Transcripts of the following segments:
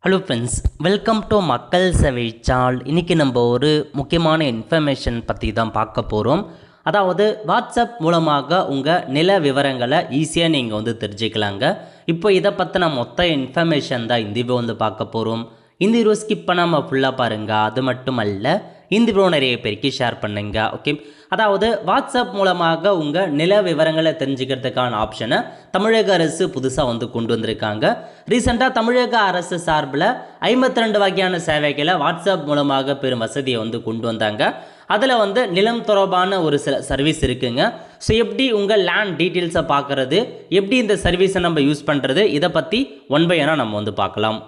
Hello friends, welcome to மக்கள் சேவை channel. இன்றைக்கி நம்ம ஒரு முக்கியமான இன்ஃபர்மேஷன் பற்றி தான் பார்க்க போகிறோம். அதாவது வாட்ஸ்அப் மூலமாக உங்கள் நில விவரங்களை ஈஸியாக நீங்கள் தெரிஞ்சுக்கலாங்க. இப்போ இதை பற்றின மொத்த இன்ஃபர்மேஷன் தான் இந்த வீடியோ பார்க்க போகிறோம். இந்த வீடியோ ஸ்கிப் பண்ணாமல் ஃபுல்லாக பாருங்கள். அது மட்டும் அல்ல, இந்த வீடியோ நிறைய பேருக்கு ஷேர் பண்ணுங்க. ஓகே, அதாவது வாட்ஸ்அப் மூலமாக உங்கள் நில விவரங்களை தெரிஞ்சுக்கிறதுக்கான ஆப்ஷனை தமிழக அரசு புதுசாக கொண்டு வந்திருக்காங்க. ரீசெண்டாக தமிழக அரசு சார்பில் 52 வகையான சேவைகளை வாட்ஸ்அப் மூலமாக பெரும் வசதியை கொண்டு வந்தாங்க. அதில் நிலம் தொடர்பான ஒரு சில சர்வீஸ் இருக்குங்க. ஸோ எப்படி உங்கள் லேண்ட் டீட்டெயில்ஸை பார்க்குறது, எப்படி இந்த சர்வீஸை நம்ம யூஸ் பண்ணுறது, இதை பற்றி ஒன் பை ஒன்னாக நம்ம பார்க்கலாம்.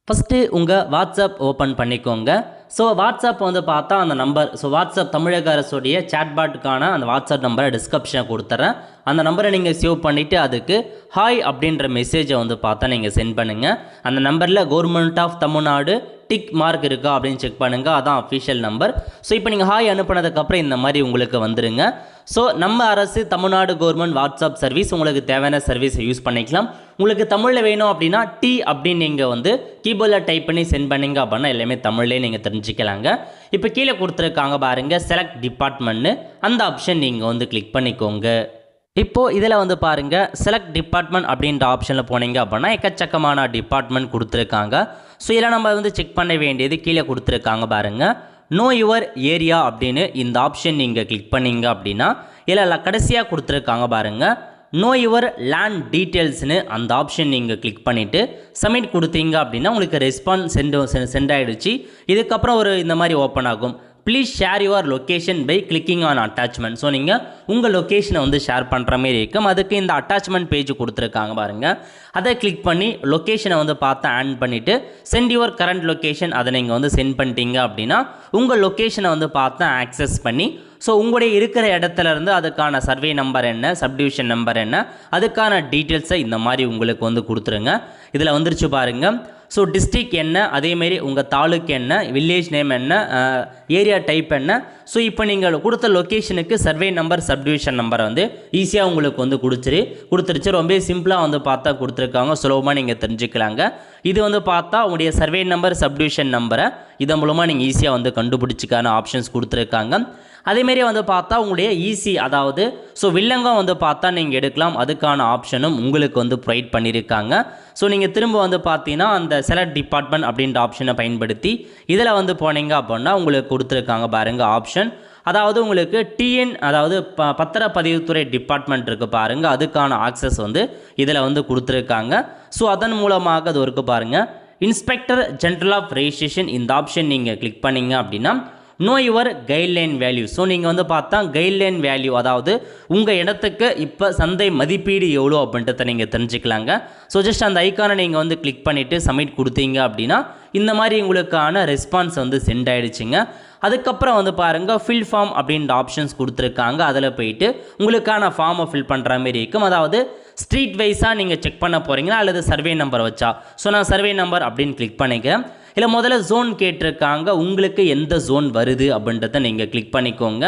ஃபஸ்ட்டு உங்கள் வாட்ஸ்அப் ஓப்பன் பண்ணிக்கோங்க. ஸோ வாட்ஸ்அப் பார்த்தா அந்த நம்பர், ஸோ வாட்ஸ்அப் தமிழக அரசுடைய சேட்பாட்டுக்கான அந்த வாட்ஸ்அப் நம்பரை டிஸ்கிரிப்ஷனை கொடுத்துட்றேன். அந்த நம்பரை நீங்கள் சேவ் பண்ணிவிட்டு அதுக்கு ஹாய் அப்படின்ற மெசேஜை பார்த்தா நீங்கள் சென்ட் பண்ணுங்கள். அந்த நம்பரில் government of Tamil Nadu tick mark இருக்கா அப்படின்னு செக் பண்ணுங்கள். அதான் அஃபிஷியல் நம்பர். ஸோ இப்போ நீங்கள் ஹாய் அனுப்பினதுக்கப்புறம் இந்த மாதிரி உங்களுக்கு வந்துடுங்க. ஸோ நம்ம அரசு தமிழ்நாடு கவர்மெண்ட் வாட்ஸ்அப் சர்வீஸ் உங்களுக்கு தேவையான சர்வீஸை யூஸ் பண்ணிக்கலாம். உங்களுக்கு தமிழில் வேணும் அப்படின்னா டி அப்படின்னு நீங்கள் கீபோர்டில் டைப் பண்ணி சென்ட் பண்ணிங்க அப்படின்னா எல்லாமே தமிழ்லேயே நீங்கள் தெரிஞ்சுக்கலாங்க. இப்போ கீழே கொடுத்துருக்காங்க பாருங்கள், செலக்ட் டிபார்ட்மெண்ட்னு, அந்த ஆப்ஷன் நீங்கள் கிளிக் பண்ணிக்கோங்க. இப்போது இதில் பாருங்கள், செலக்ட் டிபார்ட்மெண்ட் அப்படின்ற ஆப்ஷனில் போனீங்க அப்படின்னா எக்கச்சக்கமான டிபார்ட்மெண்ட் கொடுத்துருக்காங்க. ஸோ இதில் நம்ம செக் பண்ண வேண்டியது கீழே கொடுத்துருக்காங்க பாருங்கள், நோ யுவர் ஏரியா அப்படின்னு இந்த ஆப்ஷன் நீங்கள் கிளிக் பண்ணீங்க அப்படின்னா இதில் கடைசியாக கொடுத்துருக்காங்க பாருங்கள், நோ யுவர் லேண்ட் டீட்டெயில்ஸ்னு அந்த ஆப்ஷன் நீங்கள் கிளிக் பண்ணிவிட்டு சப்மிட் கொடுத்தீங்க அப்படின்னா உங்களுக்கு ரெஸ்பான்ஸ் சென்ட் ஆகிடுச்சு. இதுக்கப்புறம் ஒரு இந்த மாதிரி ஓப்பன் ஆகும், please share your location by clicking on attachment. So நீங்கள் உங்கள் லொக்கேஷனை ஷேர் பண்ணுற மாதிரி இருக்கும். அதுக்கு இந்த அட்டாச்மெண்ட் பேஜ் கொடுத்துருக்காங்க பாருங்கள், அதை கிளிக் பண்ணி லொக்கேஷனை பார்த்து ஆன் பண்ணிவிட்டு சென்ட் யுவர் கரண்ட் லொக்கேஷன் அதை நீங்கள் சென்ட் பண்ணிட்டீங்க அப்படின்னா உங்கள் லொக்கேஷனை பார்த்து ஆக்சஸ் பண்ணி ஸோ உங்களுடைய இருக்கிற இடத்துல இருந்து அதுக்கான சர்வே நம்பர் என்ன, சப்டிவிஷன் நம்பர் என்ன, அதுக்கான டீட்டெயில்ஸை இந்த மாதிரி உங்களுக்கு கொடுத்துருங்க. இதில் வந்துருச்சு பாருங்கள். ஸோ டிஸ்ட்ரிக் என்ன, அதேமாரி உங்கள் தாலுக்கு என்ன, வில்லேஜ் நேம் என்ன, ஏரியா டைப் என்ன. ஸோ இப்போ நீங்கள் கொடுத்த லொக்கேஷனுக்கு சர்வே நம்பர், சப்டிவிஷன் நம்பரை ஈஸியாக உங்களுக்கு கொடுத்துருச்சு. ரொம்ப சிம்பிளாக பார்த்தா கொடுத்துருக்காங்க, சுலபமாக நீங்கள் தெரிஞ்சுக்கலாங்க. இது பார்த்தா உங்களுடைய சர்வே நம்பர், சப்டிவிஷன் நம்பரை இதன் மூலமாக நீங்கள் ஈஸியாக கண்டுபிடிச்சிக்கான ஆப்ஷன்ஸ் கொடுத்துருக்காங்க. அதேமாரி பார்த்தா உங்களுடைய ஈஸி, அதாவது ஸோ வில்லங்கம் பார்த்தா நீங்கள் எடுக்கலாம், அதுக்கான ஆப்ஷனும் உங்களுக்கு ப்ரொவைட் பண்ணியிருக்காங்க. ஸோ நீங்கள் திரும்ப பார்த்தீங்கன்னா அந்த செலக்ட் டிபார்ட்மெண்ட் அப்படின்ற ஆப்ஷனை பயன்படுத்தி இதில் போனீங்க அப்படின்னா உங்களுக்கு கொடுத்துருக்காங்க பாருங்கள் ஆப்ஷன். அதாவது உங்களுக்கு டிஎன், அதாவது பத்திரப்பதிவுத்துறை டிபார்ட்மெண்ட் இருக்குது பாருங்கள், அதுக்கான ஆக்சஸ் இதில் கொடுத்துருக்காங்க. ஸோ அதன் மூலமாக அது இருக்குது பாருங்கள், இன்ஸ்பெக்டர் ஜெனரல் ஆஃப் ரெஜிஸ்ட்ரேஷன், இந்த ஆப்ஷன் நீங்கள் கிளிக் பண்ணிங்க அப்படின்னா no your guideline value. So நீங்கள் பார்த்தா கைட்லைன் வேல்யூ, அதாவது உங்கள் இடத்துக்கு இப்போ சந்தை மதிப்பீடு எவ்வளோ அப்படின்றத நீங்கள் தெரிஞ்சுக்கலாங்க. ஸோ ஜஸ்ட் அந்த ஐக்கானை நீங்கள் கிளிக் பண்ணிவிட்டு சப்மிட் கொடுத்தீங்க அப்படின்னா இந்த மாதிரி உங்களுக்கான ரெஸ்பான்ஸ் சென்ட் ஆகிடுச்சிங்க. அதுக்கப்புறம் பாருங்கள், ஃபில் ஃபார்ம் அப்படின்ற ஆப்ஷன்ஸ் கொடுத்துருக்காங்க. அதில் போயிட்டு உங்களுக்கான ஃபார்மை ஃபில் பண்ணுற மாதிரி இருக்கும். அதாவது ஸ்ட்ரீட் வைஸாக நீங்கள் செக் பண்ண போகிறீங்களா அல்லது சர்வே நம்பர் வச்சா. ஸோ நான் சர்வே நம்பர் அப்படின்னு கிளிக் பண்ணிக்கிறேன். இல்லை முதல்ல ஜோன் கேட்டிருக்காங்க, உங்களுக்கு எந்த ஜோன் வருது அப்படின்றத நீங்கள் கிளிக் பண்ணிக்கோங்க.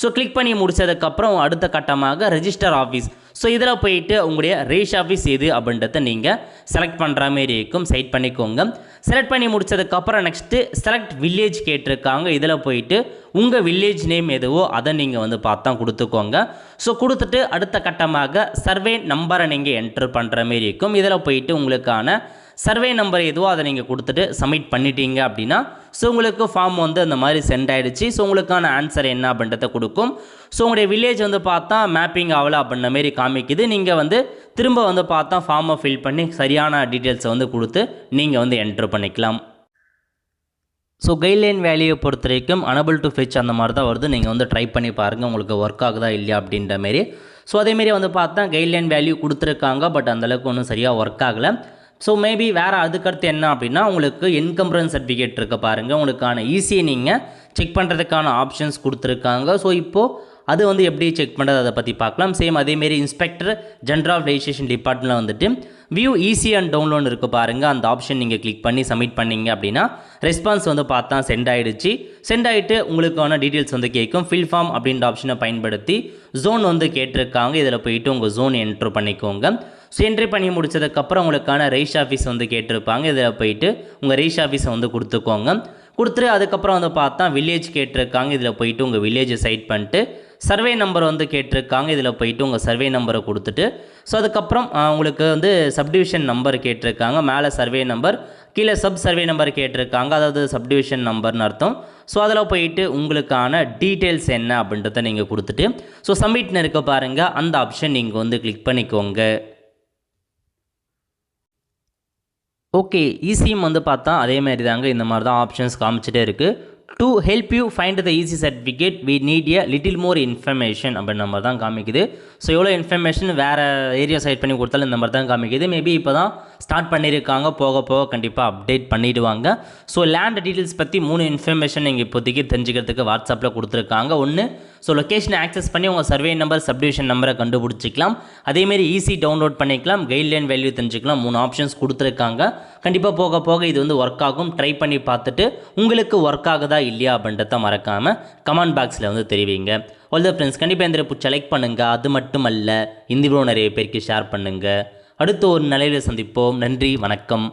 ஸோ கிளிக் பண்ணி முடித்ததுக்கப்புறம் அடுத்த கட்டமாக ரெஜிஸ்டர் ஆஃபீஸ், ஸோ இதில் போயிட்டு உங்களுடைய ரேஷ் ஆஃபீஸ் எது அப்படின்றத நீங்கள் செலக்ட் பண்ணுற மாதிரி இருக்கும், செலக்ட் பண்ணிக்கோங்க. செலக்ட் பண்ணி முடித்ததுக்கப்புறம் நெக்ஸ்ட்டு செலக்ட் வில்லேஜ் கேட்டிருக்காங்க. இதில் போயிட்டு உங்கள் வில்லேஜ் நேம் எதுவோ அதை நீங்கள் பார்த்தா கொடுத்துக்கோங்க. ஸோ கொடுத்துட்டு அடுத்த கட்டமாக சர்வே நம்பரை நீங்கள் என்ட்ரு பண்ணுற மாதிரி இருக்கும். இதில் போயிட்டு உங்களுக்கான சர்வே நம்பர் எதுவோ அதை நீங்கள் கொடுத்துட்டு சப்மிட் பண்ணிட்டீங்க அப்படின்னா ஸோ உங்களுக்கு ஃபார்ம் அந்த மாதிரி சென்ட் ஆகிடுச்சு. ஸோ உங்களுக்கான ஆன்சர் என்ன அப்படின்றத கொடுக்கும். ஸோ உங்களுடைய வில்லேஜ் பார்த்தா மேப்பிங் ஆகலை அப்படின்ற மாரி காமிக்குது. நீங்கள் திரும்ப பார்த்தா ஃபார்மை ஃபில் பண்ணி சரியான டீட்டெயில்ஸை கொடுத்து நீங்கள் என்ட்ரு பண்ணிக்கலாம். ஸோ கைட்லைன் வேல்யூவை பொறுத்த வரைக்கும் அனபிள் டு ஃபெச் அந்த மாதிரி தான் வருது. நீங்கள் ட்ரை பண்ணி பாருங்கள் உங்களுக்கு ஒர்க் ஆகுதா இல்லையா அப்படின்ற மாரி. ஸோ அதேமாரி பார்த்தா கைட்லைன் வேல்யூ கொடுத்துருக்காங்க, பட் அந்தளவுக்கு ஒன்றும் சரியாக ஒர்க் ஆகலை. ஸோ மேபி வேறு அதுக்கடுத்து என்ன அப்படின்னா உங்களுக்கு என்கம்பரன்ஸ் சர்டிஃபிகேட் இருக்க பாருங்கள், உங்களுக்கான ஈஸியை நீங்கள் செக் பண்ணுறதுக்கான ஆப்ஷன்ஸ் கொடுத்துருக்காங்க. ஸோ இப்போது அது எப்படி செக் பண்ணுறது அதை பற்றி பார்க்கலாம். சேம் அதேமாரி இன்ஸ்பெக்டர் ஜெனரல் ஆஃப் ரெஜிஸ்ட்ரேஷன் டிபார்ட்மெண்ட்டில் வியூ ஈஸி அண்ட் டவுன்லோட் இருக்குது பாருங்கள், அந்த ஆப்ஷன் நீங்கள் கிளிக் பண்ணி சப்மிட் பண்ணிங்க அப்படின்னா ரெஸ்பான்ஸ் பார்த்தா சென்ட் ஆகிடுச்சு. சென்ட் ஆகிட்டு உங்களுக்கான டீட்டெயில்ஸ் கேட்கும். ஃபில் ஃபார்ம் அப்படின்ற ஆப்ஷனை பயன்படுத்தி ஜோன் கேட்டிருக்காங்க. இதில் போயிட்டு உங்கள் ஜோன் என்ட்ரு பண்ணிக்கோங்க. ஸோ என்ட்ரி பண்ணி முடிச்சதுக்கப்புறம் உங்களுக்கான ரெய்ஸ் ஆஃபீஸ் வந்து கேட்டிருப்பாங்க. இதில் போயிட்டு உங்கள் ரெய்ஸ் ஆஃபீஸை வந்து கொடுத்துக்கோங்க. கொடுத்துட்டு அதுக்கப்புறம் வந்து பார்த்தா வில்லேஜ் கேட்டிருக்காங்க. இதில் போயிட்டு உங்கள் வில்லேஜை செலக்ட் பண்ணிட்டு சர்வே நம்பர் வந்து கேட்டிருக்காங்க. இதில் போயிட்டு உங்கள் சர்வே நம்பரை கொடுத்துட்டு ஸோ அதுக்கப்புறம் உங்களுக்கு வந்து சப்டிவிஷன் நம்பர் கேட்டிருக்காங்க. மேலே சர்வே நம்பர், கீழே சப் சர்வே நம்பர் கேட்டிருக்காங்க. அதாவது சப்டிவிஷன் நம்பர்னு அர்த்தம். ஸோ அதில் போயிட்டு உங்களுக்கான டீட்டெயில்ஸ் என்ன அப்படின்றத நீங்கள் கொடுத்துட்டு ஸோ சப்மிட்னு இருக்க பாருங்கள், அந்த ஆப்ஷன் நீங்கள் வந்து கிளிக் பண்ணிக்கோங்க. ஓகே, ஈஸியும் வந்து பார்த்தா அதேமாரி தாங்க, இந்த மாதிரி தான் ஆப்ஷன்ஸ் காமிச்சிட்டே இருக்குது. To help you find the easy certificate we need a little more information அப்படின்ற மாதிரி தான் காமிக்குது. ஸோ எவ்வளோ இன்ஃபர்மேஷன் வேறு ஏரியா சைட் பண்ணி கொடுத்தாலும் இந்த மாதிரி தான் காமிக்குது. மேபி இப்போ தான் ஸ்டார்ட் பண்ணியிருக்காங்க, போக போக கண்டிப்பாக அப்டேட் பண்ணிவிடுவாங்க. ஸோ லேண்ட் டீட்டெயில்ஸ் பற்றி 3 இன்ஃபர்மேஷன் நீங்கள் இப்போதைக்கு தெரிஞ்சுக்கிறதுக்கு வாட்ஸ்அப்பில் கொடுத்துருக்காங்க. ஒன்று, ஸோ லொக்கேஷனை ஆக்சஸ் பண்ணி உங்கள் சர்வே நம்பர், சப்டிவிஷன் நம்பரை கண்டுபிடிச்சிக்கலாம். அதேமாரி ஈஸி டவுன்லோட் பண்ணிக்கலாம், கைட்லைன் வேல்யூ தெரிஞ்சுக்கலாம். 3 ஆப்ஷன்ஸ் கொடுத்துருக்காங்க. கண்டிப்பாக போக போக இது வந்து ஒர்க் ஆகும். ட்ரை பண்ணி பார்த்துட்டு உங்களுக்கு ஒர்க் ஆகுதா இல்லையா அப்படின்றத மறக்காமல் கமெண்ட் பாக்ஸில் வந்து தெரிவிங்க. ஆல் த ஃப்ரெண்ட்ஸ், கண்டிப்பாக இந்த பிடிச்ச லைக் பண்ணுங்கள். அது மட்டும் அல்ல, இந்த வீடியோ நிறைய பேருக்கு ஷேர் பண்ணுங்கள். அடுத்து ஒரு நிலையில் சந்திப்போம். நன்றி, வணக்கம்.